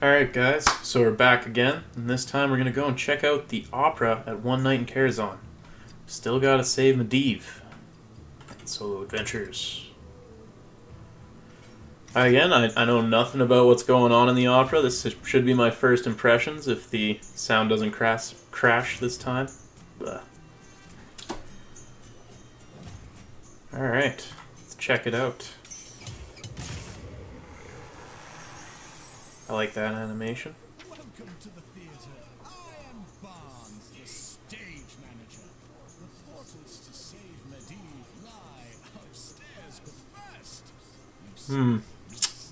Alright guys, so we're back again, and this time we're going to go and check out the opera at One Night in Karazhan. Still gotta save Medivh. Solo adventures. Again, I know nothing about what's going on in the opera. This should be my first impressions if the sound doesn't crash this time. Alright, let's check it out. I like that animation. Welcome to the theater. I am Barnes, the stage manager. The portals to save Medivh lie upstairs, but first,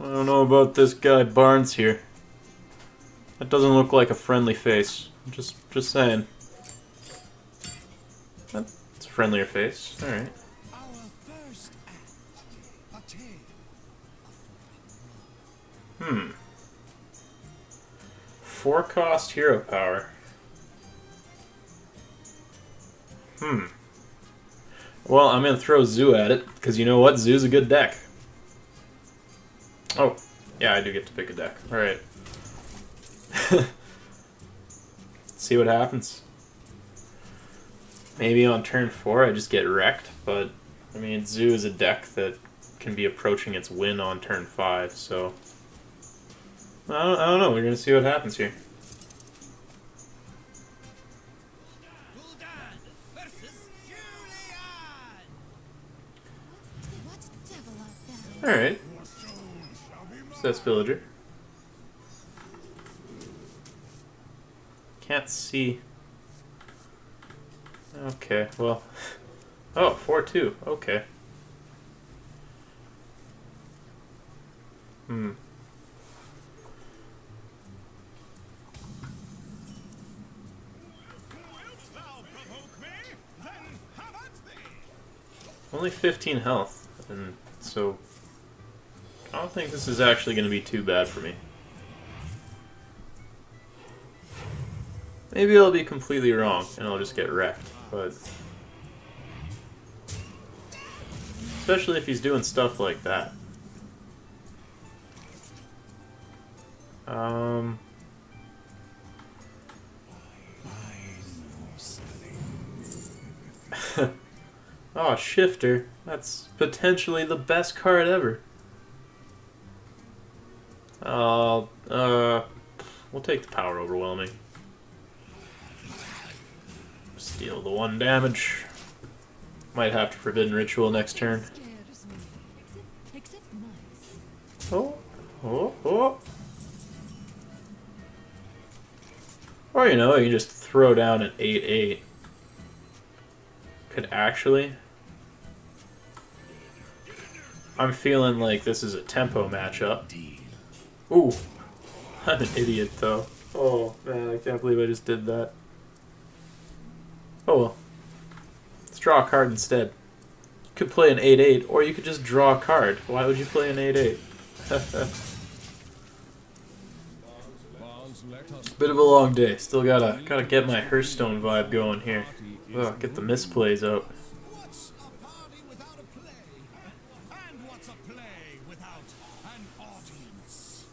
I don't know about this guy Barnes here. That doesn't look like a friendly face. Just saying. That's a friendlier face. Alright. our first act, a tale of forbidden love. 4-cost hero power. Well, I'm gonna throw Zoo at it, because you know what? Zoo's a good deck. Oh, yeah, I do get to pick a deck. Alright. See what happens. Maybe on turn 4 I just get wrecked, but, I mean, Zoo is a deck that can be approaching its win on turn 5, so... I don't know. We're going to see what happens here. Alright. So that's Villager. Can't see. Okay, well. Oh, 4-2. Okay. Only 15 health, and so I don't think this is actually going to be too bad for me. Maybe I'll be completely wrong, and I'll just get wrecked, but... Especially if he's doing stuff like that. Oh, Shifter. That's potentially the best card ever. We'll take the power overwhelming. Steal the 1 damage. Might have to Forbidden Ritual next turn. Oh. Or, you know, you can just throw down an 8-8. Could actually... I'm feeling like this is a tempo matchup. Ooh. I'm an idiot, though. Oh, man, I can't believe I just did that. Oh, well. Let's draw a card instead. You could play an 8-8, or you could just draw a card. Why would you play an 8-8? Bit of a long day. Still gotta get my Hearthstone vibe going here. Ugh, get the misplays out. What's a party without a play? And what's a play without an audience?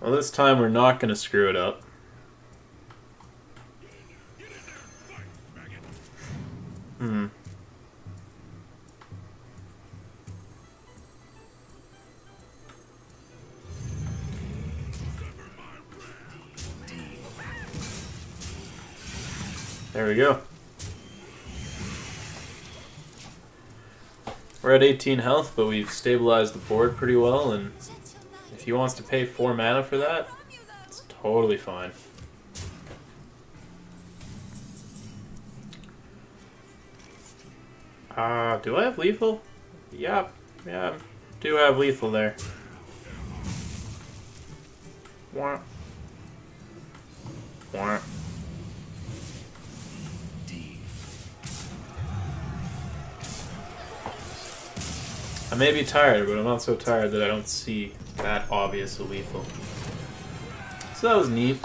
Well, this time we're not gonna screw it up. There we go. We're at 18 health, but we've stabilized the board pretty well, and if he wants to pay 4 mana for that, it's totally fine. Do I have lethal? Yeah, I do have lethal there. Wah. Wah. I may be tired, but I'm not so tired that I don't see that obvious a lethal. So that was neat.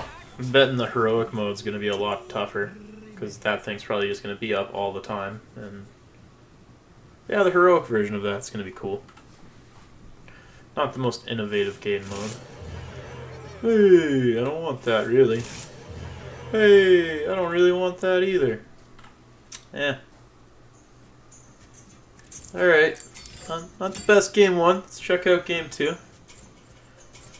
I'm betting the heroic mode's going to be a lot tougher, because that thing's probably just going to be up all the time. And yeah, the heroic version of that's going to be cool. Not the most innovative game mode. Hey, I don't want that, really. Hey, I don't really want that either. Eh. Alright. Not the best game 1. Let's check out game 2.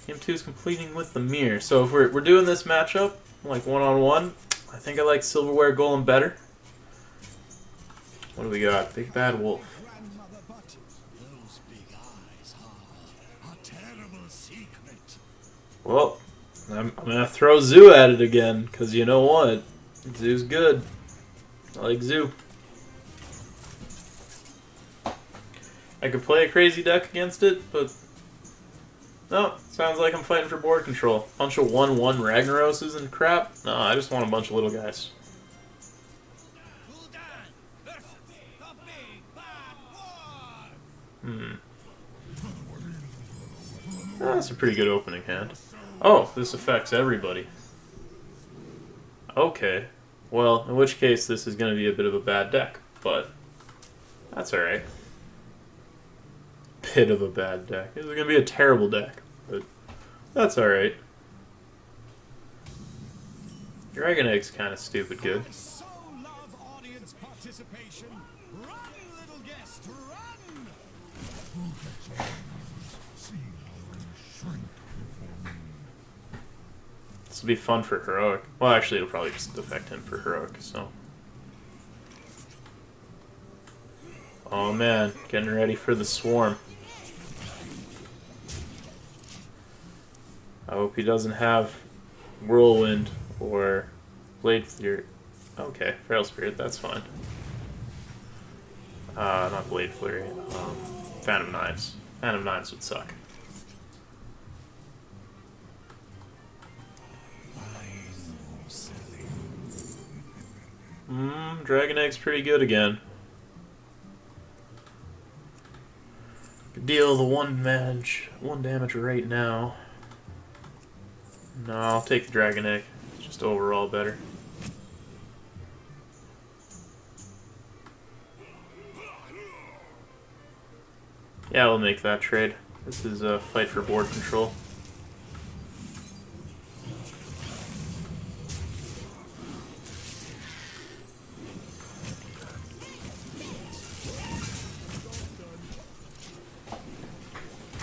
Game 2 is completing with the mirror. So if we're doing this matchup, like one-on-one, I think I like Silverware Golem better. What do we got? Big Bad Wolf. Grandmother, but those big eyes are a terrible secret. Well, I'm gonna throw Zoo at it again, because you know what? Zoo's good. I like Zoo. I could play a crazy deck against it, but no, sounds like I'm fighting for board control. Bunch of 1/1 Ragnaroses and crap. No, I just want a bunch of little guys. That's a pretty good opening hand. Oh, this affects everybody. Okay. Well, in which case this is going to be a bit of a bad deck, but that's alright. Bit of a bad deck. This is going to be a terrible deck, but that's alright. Dragon Egg's kind of stupid good. So love audience participation. Run, little guest, run! This will be fun for Heroic. Well, actually, it'll probably just affect him for Heroic, so. Oh man, getting ready for the swarm. I hope he doesn't have Whirlwind or Blade Flurry. Okay, Feral Spirit, that's fine. Not Blade Flurry. Phantom Knives. Phantom Knives would suck. Dragon Egg's pretty good again. Could deal the one damage right now. No, I'll take the Dragon Egg. It's just overall better. Yeah, we'll make that trade. This is a fight for board control.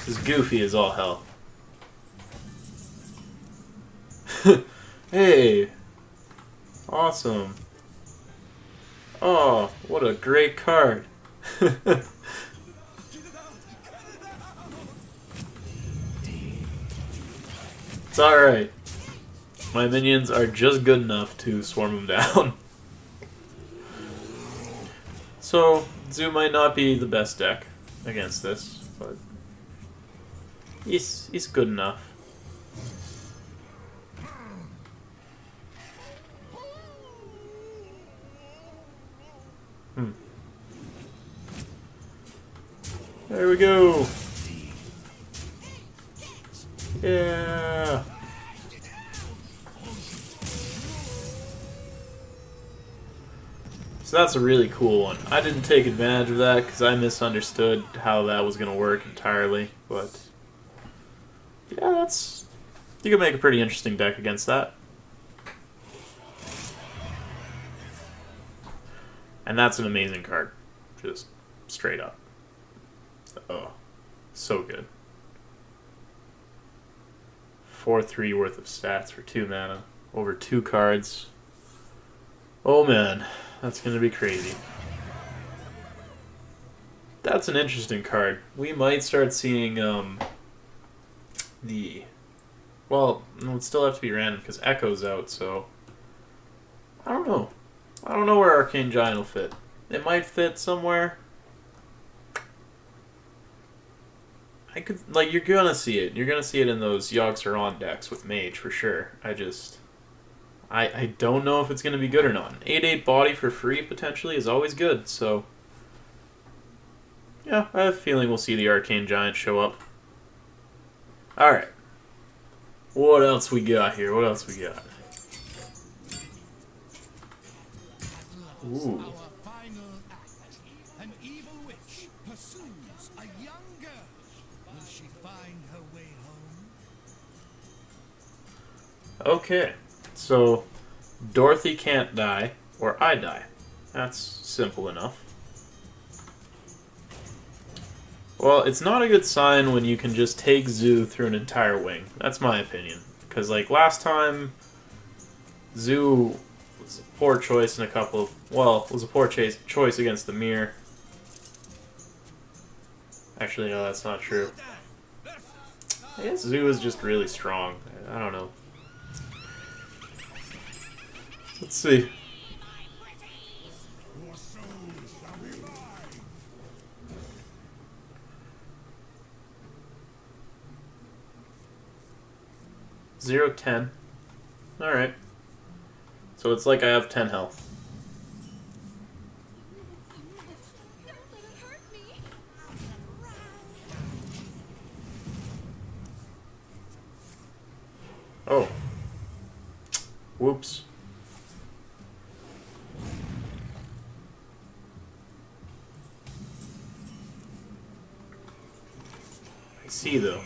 This is goofy as all hell. Hey! Awesome. Oh, what a great card. It's alright. My minions are just good enough to swarm them down. So, Zoo might not be the best deck against this, but he's good enough. There we go. Yeah. So that's a really cool one. I didn't take advantage of that because I misunderstood how that was going to work entirely. But yeah, you can make a pretty interesting deck against that. And that's an amazing card. Just straight up. Oh, so good. 4/3 worth of stats for 2 mana. Over 2 cards. Oh man, that's going to be crazy. That's an interesting card. We might start seeing well, it would still have to be random because Echo's out, so I don't know. I don't know where Arcane Giant will fit. It might fit somewhere. You're gonna see it. You're gonna see it in those Yogg-Saron decks with Mage for sure. I don't know if it's gonna be good or not. An 8/8 body for free potentially is always good, so yeah, I have a feeling we'll see the Arcane Giant show up. Alright. What else we got here? What else we got? Ooh. Our final act. An evil witch pursues a young girl. Will she find her way home? Okay, so Dorothy can't die, or I die. That's simple enough. Well, it's not a good sign when you can just take Zoo through an entire wing. That's my opinion. Because, like, last time, Zoo was a poor choice in a couple of... Well, it was a poor choice against the Mirror. Actually, no, that's not true. I guess Zoo is just really strong. I don't know. Let's see. Your soul shall be mine. 0-10. Alright. So it's like I have 10 health. Don't let it hurt me. Oh. Whoops. I see, though.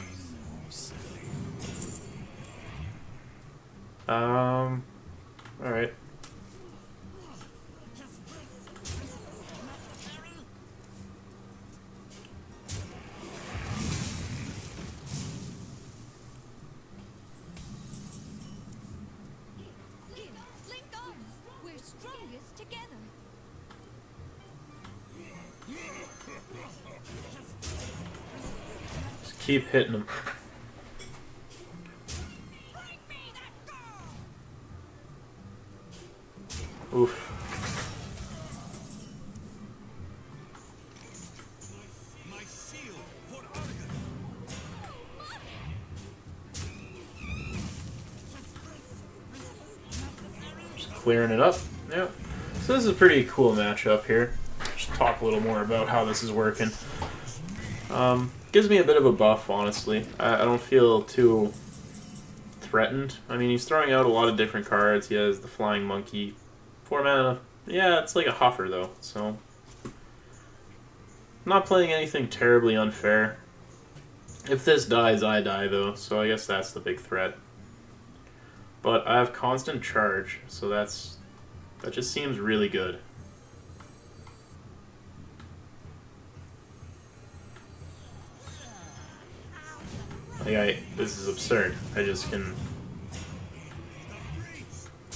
Alright. Link arms. We're strongest together. Just keep hitting him. Oof. My seal for Argon. Just clearing it up. Yep. So this is a pretty cool matchup here. Just talk a little more about how this is working. Gives me a bit of a buff, honestly. I don't feel too threatened. I mean, he's throwing out a lot of different cards. He has the Flying Monkey. 4 mana. Yeah, it's like a huffer, though, so... Not playing anything terribly unfair. If this dies, I die, though, so I guess that's the big threat. But I have constant charge, so that just seems really good. Like, this is absurd. I just can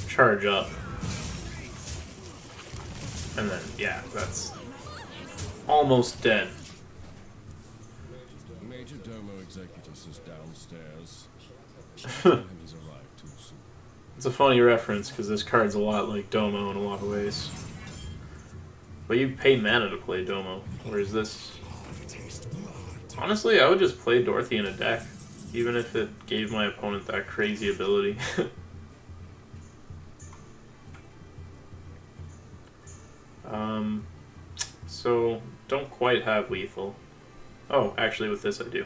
charge up. And then, yeah, that's almost dead. Major Domo Executus is downstairs. And he's arrived too soon. It's a funny reference, because this card's a lot like Domo in a lot of ways. But you pay mana to play Domo, whereas this... Honestly, I would just play Dorothy in a deck, even if it gave my opponent that crazy ability. So, don't quite have lethal. Oh, actually with this I do.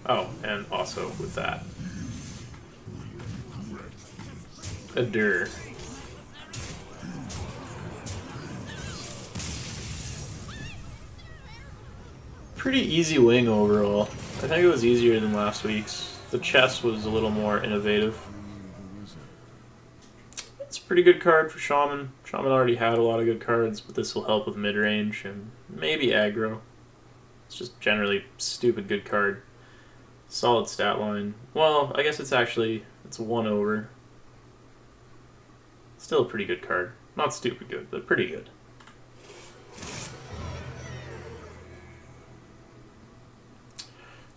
Oh, and also with that. Adur. Pretty easy wing overall. I think it was easier than last week's. The chess was a little more innovative. It's a pretty good card for Shaman. Shaman already had a lot of good cards, but this will help with mid-range and maybe aggro. It's just generally stupid good card. Solid stat line. Well, I guess it's 1 over. Still a pretty good card. Not stupid good, but pretty good.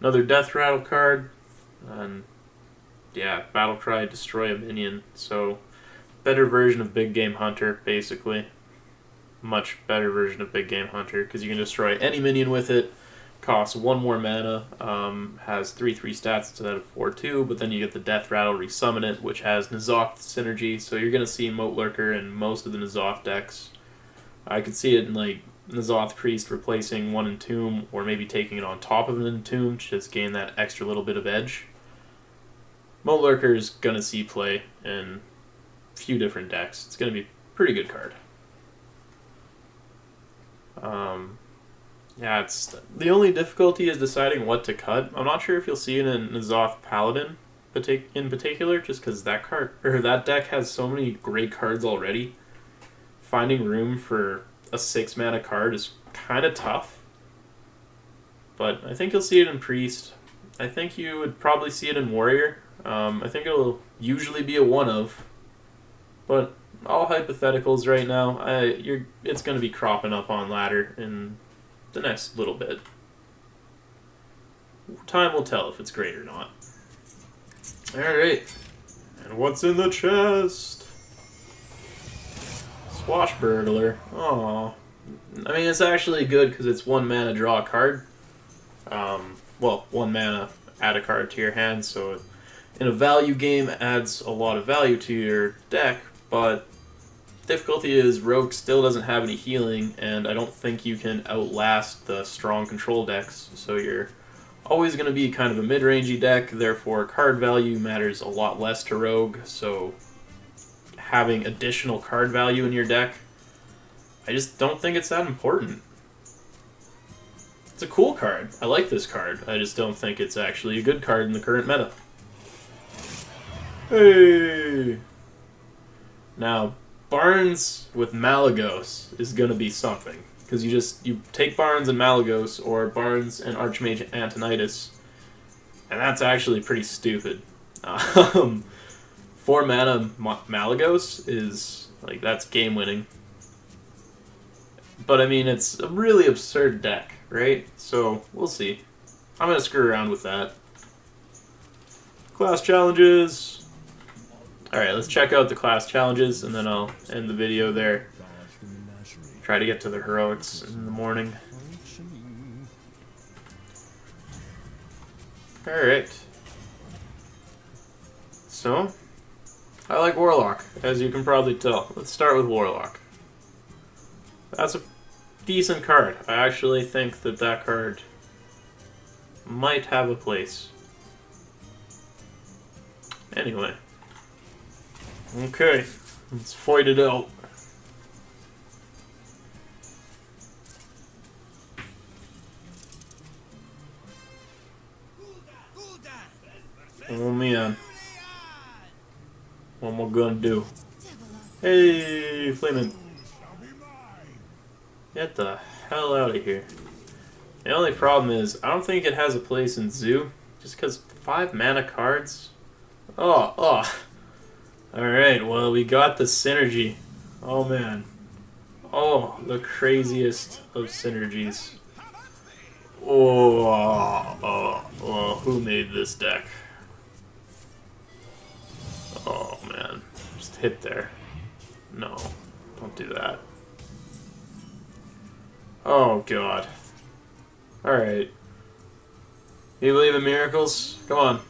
Another Death Rattle card. And yeah, Battle Cry, destroy a minion. So, better version of Big Game Hunter, basically. Much better version of Big Game Hunter, because you can destroy any minion with it. Costs 1 more mana, has 3/3 stats instead of 4/2, but then you get the Death Rattle resummon it, which has N'Zoth synergy, so you're going to see Moat Lurker in most of the N'Zoth decks. I could see it in like N'Zoth Priest replacing 1 Entomb, or maybe taking it on top of an Entomb to just gain that extra little bit of edge. Moat Lurker is going to see play in few different decks. It's going to be a pretty good card. Yeah, it's the only difficulty is deciding what to cut. I'm not sure if you'll see it in N'Zoth Paladin in particular, just because that card or that deck has so many great cards already. Finding room for a 6-mana card is kind of tough. But I think you'll see it in Priest. I think you would probably see it in Warrior. I think it'll usually be a one of. But all hypotheticals right now. It's going to be cropping up on ladder in the next little bit. Time will tell if it's great or not. Alright. And what's in the chest? Swashbuckler. Aww. I mean, it's actually good because it's 1 mana draw a card. Well, 1 mana add a card to your hand, so in a value game adds a lot of value to your deck, but difficulty is Rogue still doesn't have any healing, and I don't think you can outlast the strong control decks, so you're always going to be kind of a mid-rangey deck, therefore card value matters a lot less to Rogue, so having additional card value in your deck, I just don't think it's that important. It's a cool card. I like this card. I just don't think it's actually a good card in the current meta. Hey! Now, Barnes with Malygos is going to be something. Because you take Barnes and Malygos, or Barnes and Archmage Antonidas, and that's actually pretty stupid. 4 mana Malygos is, like, that's game winning. But I mean, it's a really absurd deck, right? So, we'll see. I'm going to screw around with that. Class challenges. Alright, let's check out the class challenges, and then I'll end the video there. Try to get to the heroics in the morning. Alright. So, I like Warlock, as you can probably tell. Let's start with Warlock. That's a decent card. I actually think that that card might have a place. Anyway. Okay, let's fight it out. Oh man. What am I gonna do? Hey, Flamin'. Get the hell out of here. The only problem is, I don't think it has a place in Zoo, just because 5 mana cards? Oh. Alright, well, we got the synergy. Oh, man. Oh, the craziest of synergies. Oh, who made this deck? Oh, man. Just hit there. No, don't do that. Oh, God. Alright. You believe in miracles? Come on.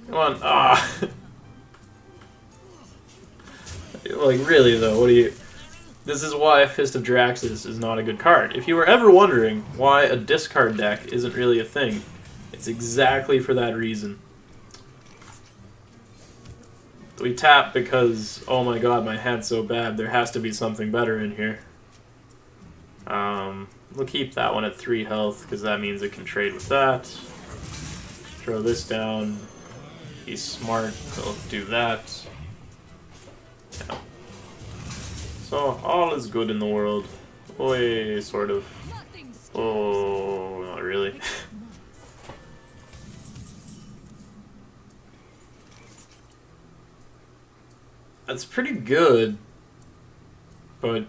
Come on. Ah! Like, really, though, what do you... This is why Fist of Draxus is not a good card. If you were ever wondering why a discard deck isn't really a thing, it's exactly for that reason. We tap because, oh my god, my hand's so bad, there has to be something better in here. We'll keep that one at 3 health, because that means it can trade with that. Throw this down. He's smart, he'll do that. Yeah. So, all is good in the world. Oi, sort of. Oh, not really. That's pretty good, but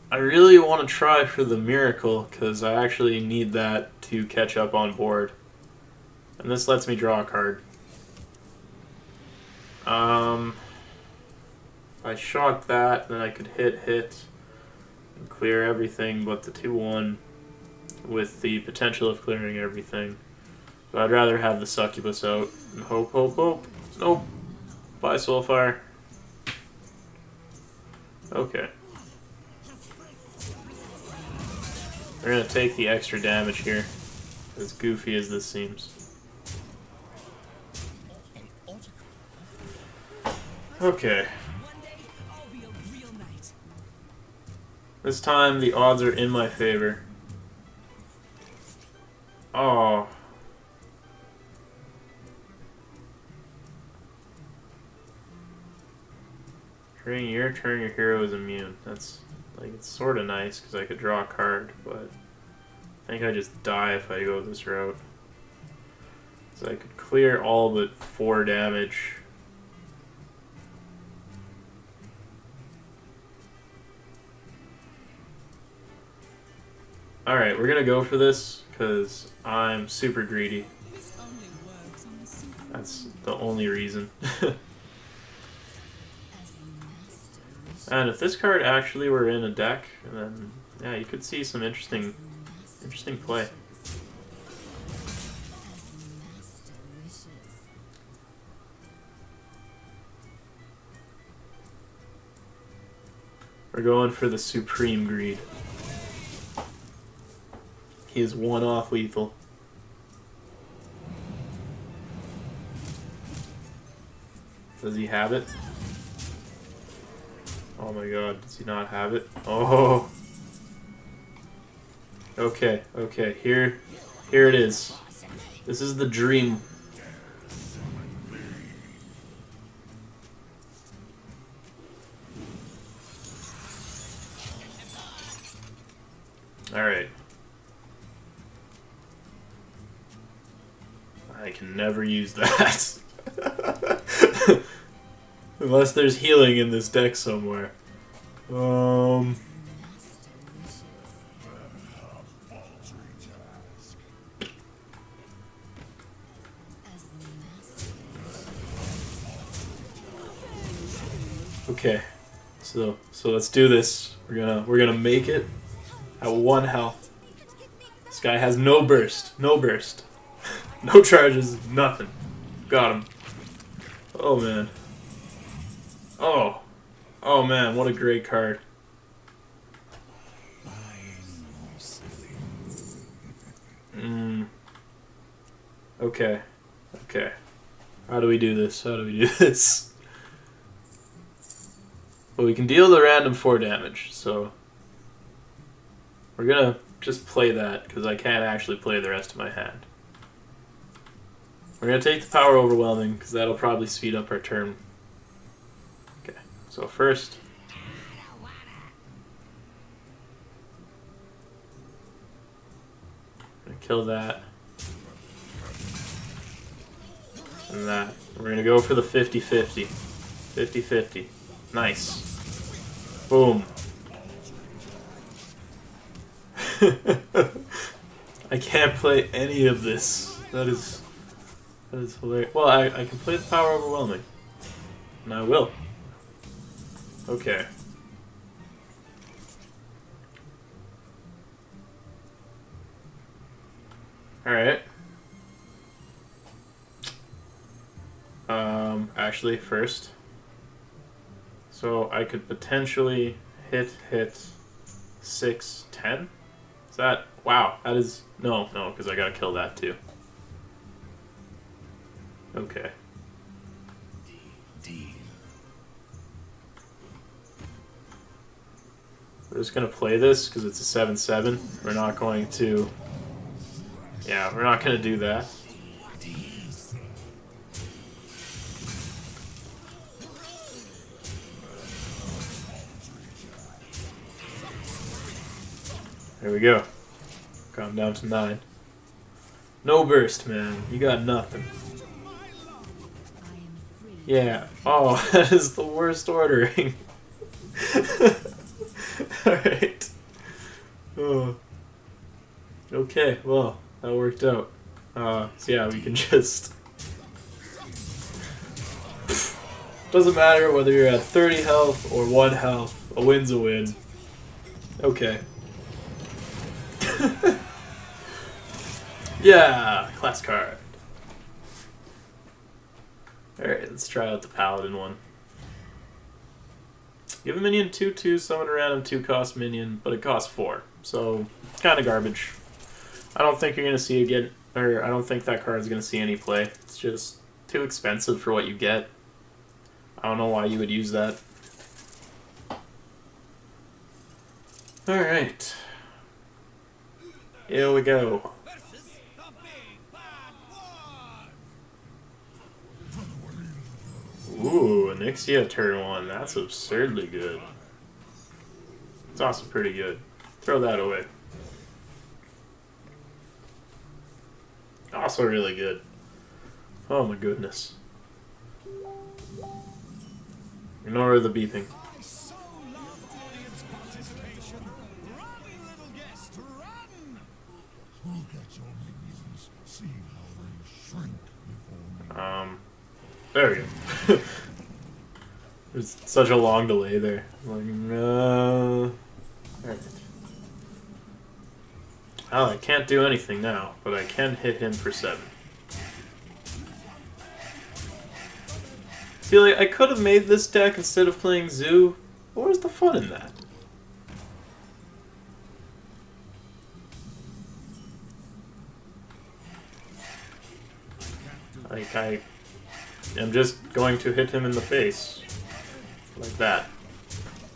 I really want to try for the miracle, because I actually need that to catch up on board. And this lets me draw a card. If I shot that, then I could hit, and clear everything but the 2/1 with the potential of clearing everything. But I'd rather have the Succubus out and hope. Nope. Bye, Soulfire. Okay. We're gonna take the extra damage here, as goofy as this seems. Okay. One day, I'll be a real knight. This time the odds are in my favor. Oh. During your turn, your hero is immune. That's, like, it's sort of nice because I could draw a card, but I think I just die if I go this route. So I could clear all but 4 damage. Alright, we're gonna go for this because I'm super greedy. This only works on the simple. That's the only reason. And if this card actually were in a deck, then yeah, you could see some interesting play. We're going for the Supreme Greed. He is 1 off lethal. Does he have it? Oh my god, does he not have it? Oh! Okay, okay, here it is. This is the dream. Alright. I can never use that. Unless there's healing in this deck somewhere. Okay. So let's do this. We're gonna make it at 1 health. This guy has no burst. No burst. No charges, nothing. Got him. Oh man. Oh. Oh man, what a great card. Okay. Okay. How do we do this? How do we do this? Well, we can deal the random 4 damage, so we're gonna just play that because I can't actually play the rest of my hand. We're gonna take the power overwhelming because that'll probably speed up our turn. Okay, so first, I'm gonna kill that and that. We're gonna go for the 50-50. 50-50. Nice. Boom. I can't play any of this. That is hilarious. Well, I can play the power overwhelming. And I will. Okay. Alright. Actually, first. So I could potentially hit 6, 10? Is that... Wow, that is... No, because I gotta kill that too. Okay. We're just gonna play this because it's a 7/7. We're not going to... Yeah, we're not gonna do that. There we go. Calm down to 9. No burst, man. You got nothing. Yeah. Oh, that is the worst ordering. Alright. Oh. Okay, well, that worked out. So yeah, we can just... Doesn't matter whether you're at 30 health or 1 health. A win's a win. Okay. Yeah, class card. Alright, let's try out the Paladin one. Give a minion 2/2, summon a random 2-cost minion, but it costs 4. So, it's kind of garbage. I don't think you're going to see again, or I don't think that card's going to see any play. It's just too expensive for what you get. I don't know why you would use that. Alright. Here we go. Versus the big bad wolf. Ooh, Onyxia turn 1. That's absurdly good. It's also pretty good. Throw that away. Also really good. Oh my goodness. Ignore the beeping. I so love audience participation. Run, little guest, run! Look at your minions. See how they shrink before me. There we go. There's such a long delay there. Like, no. Alright. Well, I can't do anything now, but I can hit him for 7. See, like, I could have made this deck instead of playing Zoo. Where's the fun in that? Like, I am just going to hit him in the face. Like that.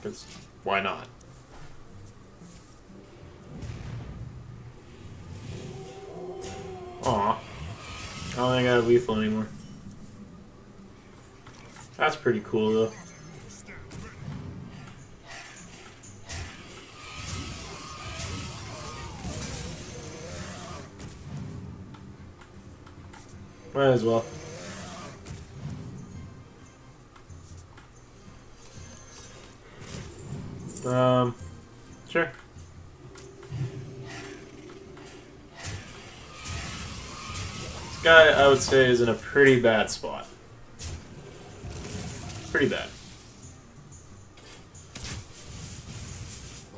Because why not? Aw. I don't think I have lethal anymore. That's pretty cool, though. Might as well. Sure. This guy, I would say, is in a pretty bad spot. Pretty bad.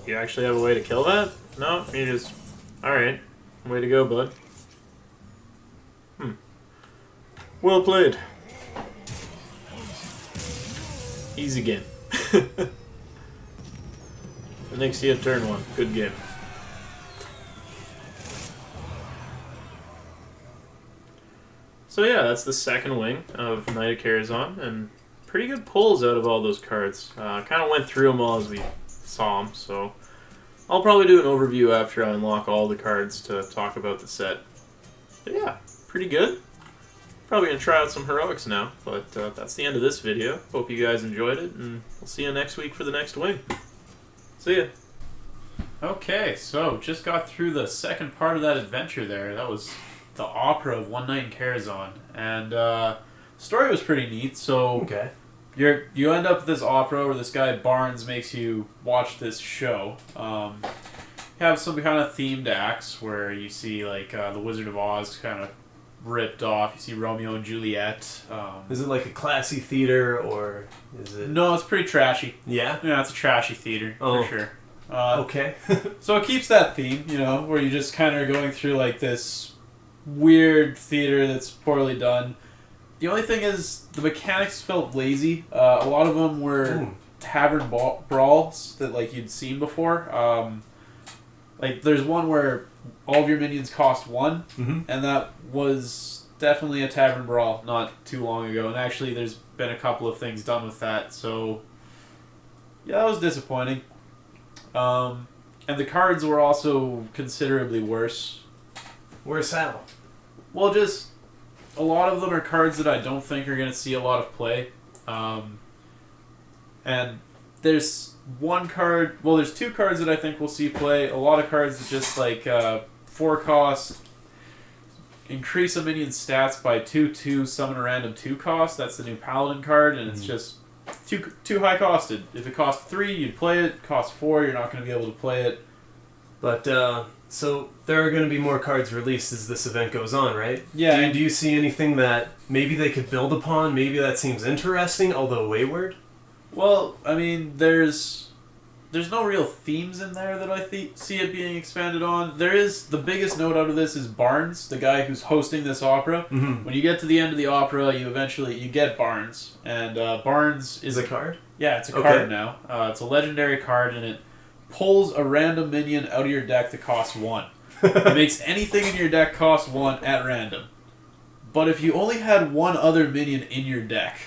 You actually have a way to kill that? No? You just... Alright. Way to go, bud. Well played. Easy game. Onyxia turn 1. Good game. So yeah, that's the second wing of Knight of Karazhan, and pretty good pulls out of all those cards. Kind of went through them all as we saw them, so I'll probably do an overview after I unlock all the cards to talk about the set. But yeah, pretty good. Probably going to try out some heroics now, but that's the end of this video. Hope you guys enjoyed it, and we'll see you next week for the next wing. See ya. Okay, so just got through the second part of that adventure there. That was the opera of One Night in Karazhan, and story was pretty neat. So Okay. you end up at this opera where this guy Barnes makes you watch this show. You have some kind of themed acts where you see like the Wizard of Oz kind of ripped off. You see Romeo and Juliet. Is it like a classy theater, or is it... No, it's pretty trashy. Yeah? Yeah, it's a trashy theater Oh. for sure. Okay. So it keeps that theme, you know, where you just kind of going through like this weird theater that's poorly done. The only thing is the mechanics felt lazy. A lot of them were tavern brawls that like you'd seen before. Like there's one where all of your minions cost 1, and that was definitely a tavern brawl not too long ago. And actually, there's been a couple of things done with that. So yeah, that was disappointing. And the cards were also considerably worse. Where's Sal? Well, just a lot of them are cards that I don't think are going to see a lot of play. And there's one card, well, there's 2 cards that I think will see play. A lot of cards that just like 4 cost, increase a minion's stats by 2/2, summon a random 2 cost. That's the new Paladin card, and it's just too high costed. If it costs 3, you'd play it. Cost 4, you're not going to be able to play it. But, so there are going to be more cards released as this event goes on, right? Yeah. Do you see anything that maybe they could build upon? Maybe that seems interesting, although wayward? Well, I mean, there's no real themes in there that I see it being expanded on. There is, the biggest note out of this is Barnes, the guy who's hosting this opera. Mm-hmm. When you get to the end of the opera, you get Barnes, and Barnes is Is a card? Yeah, it's a Okay. card now. It's a legendary card, and it pulls a random minion out of your deck that costs 1. It makes anything in your deck cost 1 at random. But if you only had one other minion in your deck,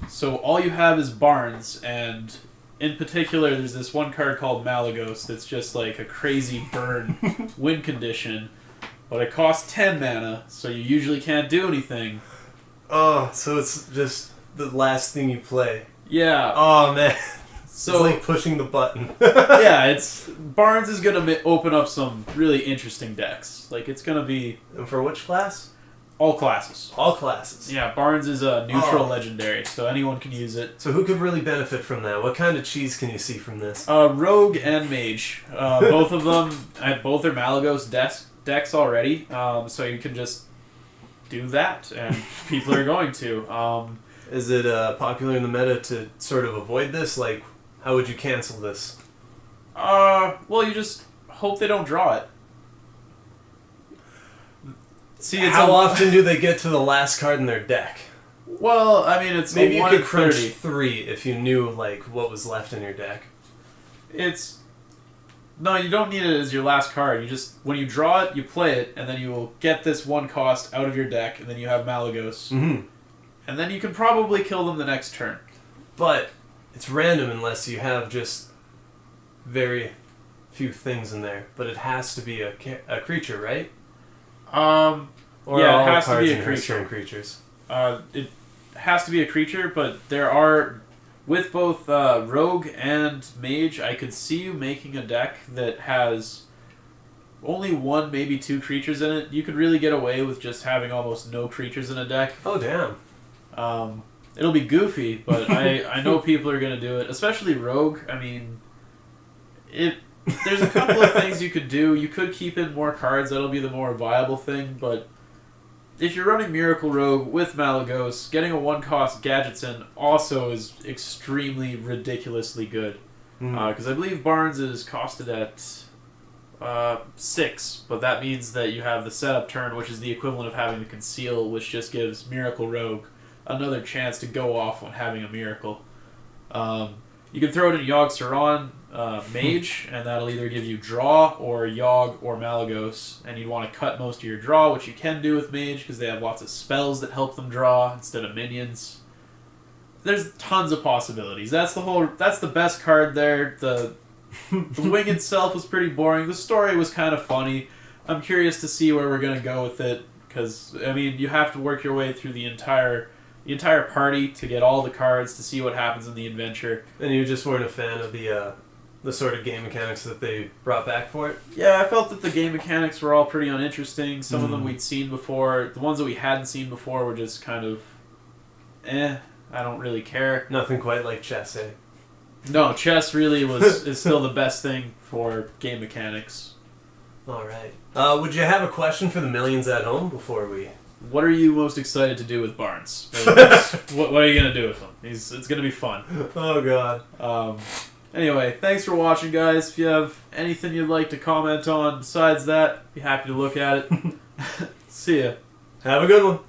So all you have is Barnes, and in particular, there's this one card called Malagos that's just like a crazy burn win condition, but it costs 10 mana, so you usually can't do anything. Oh, so it's just the last thing you play. Yeah. Oh man. So it's like pushing the button. yeah, it's Barnes is gonna open up some really interesting decks. Like it's gonna be And for which class? all classes. All classes. Yeah, Barnes is a neutral Oh. legendary, so anyone can use it. So who could really benefit from that? What kind of cheese can you see from this? Rogue and Mage, both of them, both are Malagos decks already, so you can just do that, and people are going to. Is it popular in the meta to sort of avoid this? Like, how would you cancel this? Well, you just hope they don't draw it. See, it's How often do they get to the last card in their deck? Well, I mean, it's Maybe a you 1 could in crunch 30. 3 if you knew like what was left in your deck. It's no, you don't need it as your last card. You just when you draw it, you play it, and then you will get this 1 cost out of your deck, and then you have Malagos, Mm-hmm. and then you can probably kill them the next turn. But it's random unless you have just very few things in there. But it has to be a creature, right? Or Yeah, it are all has to cards be a in creature. Hearthstone creatures. It has to be a creature, but there are with both Rogue and Mage. I could see you making a deck that has only 1, maybe 2 creatures in it. You could really get away with just having almost no creatures in a deck. Oh damn! It'll be goofy, but I know people are going to do it, especially Rogue. I mean, there's a couple of things you could do. You could keep in more cards. That'll be the more viable thing, but if you're running Miracle Rogue with Malagos, getting a 1-cost Gadgets in also is extremely ridiculously good. Because I believe Barnes is costed at 6, but that means that you have the setup turn, which is the equivalent of having the Conceal, which just gives Miracle Rogue another chance to go off when having a Miracle. You can throw it in Yogg Saron Mage, and that'll either give you draw or Yogg or Malagos, and you'd want to cut most of your draw, which you can do with Mage because they have lots of spells that help them draw instead of minions. There's tons of possibilities. That's the best card there. The wing itself was pretty boring. The story was kind of funny. I'm curious to see where we're gonna go with it because I mean you have to work your way through the entire party to get all the cards to see what happens in the adventure. And you just weren't a fan of the sort of game mechanics that they brought back for it? Yeah, I felt that the game mechanics were all pretty uninteresting. Some of them we'd seen before. The ones that we hadn't seen before were just kind of, I don't really care. Nothing quite like chess, eh? No, chess really is still the best thing for game mechanics. All right. Would you have a question for the millions at home before we... What are you most excited to do with Barnes? What are you going to do with him? It's going to be fun. Oh, God. Anyway, thanks for watching, guys. If you have anything you'd like to comment on besides that, be happy to look at it. See ya. Have a good one.